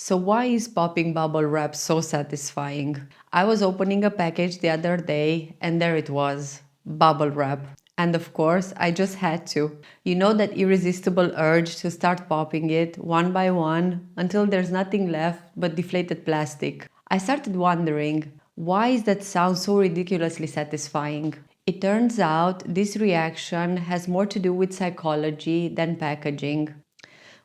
So why is popping bubble wrap so satisfying? I was opening a package the other day and there it was, bubble wrap. And of course, I just had to. You know that irresistible urge to start popping it one by one until there's nothing left but deflated plastic. I started wondering, why is that sound so ridiculously satisfying? It turns out this reaction has more to do with psychology than packaging.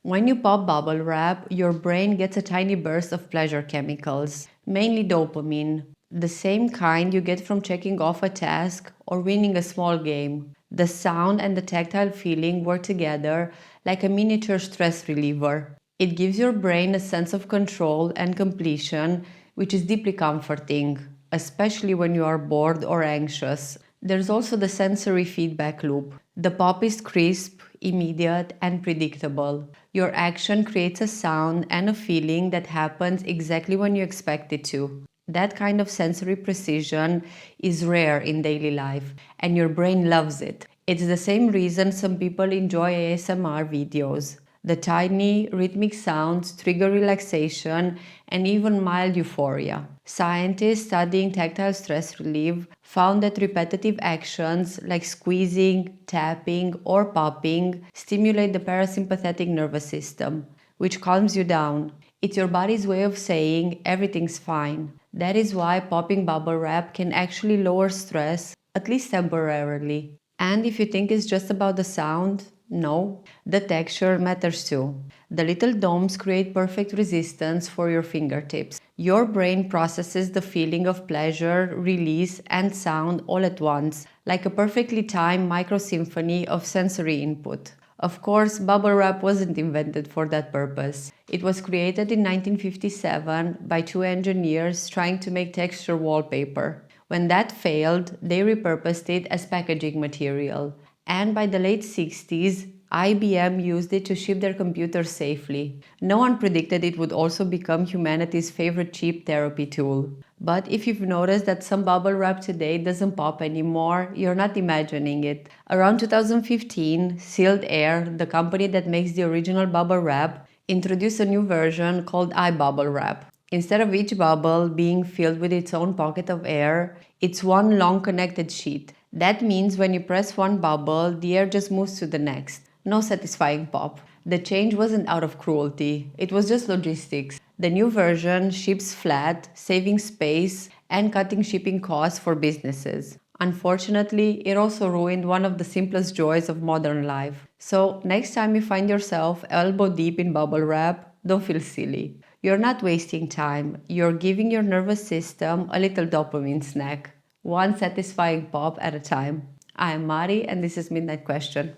When you pop bubble wrap, your brain gets a tiny burst of pleasure chemicals, mainly dopamine, the same kind you get from checking off a task or winning a small game. The sound and the tactile feeling work together like a miniature stress reliever. It gives your brain a sense of control and completion, which is deeply comforting, especially when you are bored or anxious. There's also the sensory feedback loop. The pop is crisp, immediate, and predictable. Your action creates a sound and a feeling that happens exactly when you expect it to. That kind of sensory precision is rare in daily life, and your brain loves it. It's the same reason some people enjoy ASMR videos. The tiny, rhythmic sounds trigger relaxation and even mild euphoria. Scientists studying tactile stress relief found that repetitive actions like squeezing, tapping, or popping stimulate the parasympathetic nervous system, which calms you down. It's your body's way of saying everything's fine. That is why popping bubble wrap can actually lower stress, at least temporarily. And if you think it's just about the sound, no, the texture matters too. The little domes create perfect resistance for your fingertips. Your brain processes the feeling of pleasure, release, and sound all at once, like a perfectly timed micro-symphony of sensory input. Of course, bubble wrap wasn't invented for that purpose. It was created in 1957 by two engineers trying to make texture wallpaper. When that failed, they repurposed it as packaging material. And by the late 60s, IBM used it to ship their computers safely. No one predicted it would also become humanity's favorite cheap therapy tool. But if you've noticed that some bubble wrap today doesn't pop anymore, you're not imagining it. Around 2015, Sealed Air, the company that makes the original bubble wrap, introduced a new version called iBubble wrap. Instead of each bubble being filled with its own pocket of air, it's one long connected sheet. That means when you press one bubble, the air just moves to the next. No satisfying pop. The change wasn't out of cruelty, it was just logistics. The new version ships flat, saving space and cutting shipping costs for businesses. Unfortunately, it also ruined one of the simplest joys of modern life. So, next time you find yourself elbow deep in bubble wrap, don't feel silly. You're not wasting time, you're giving your nervous system a little dopamine snack. One satisfying pop at a time. I'm Mari and this is Midnight Question.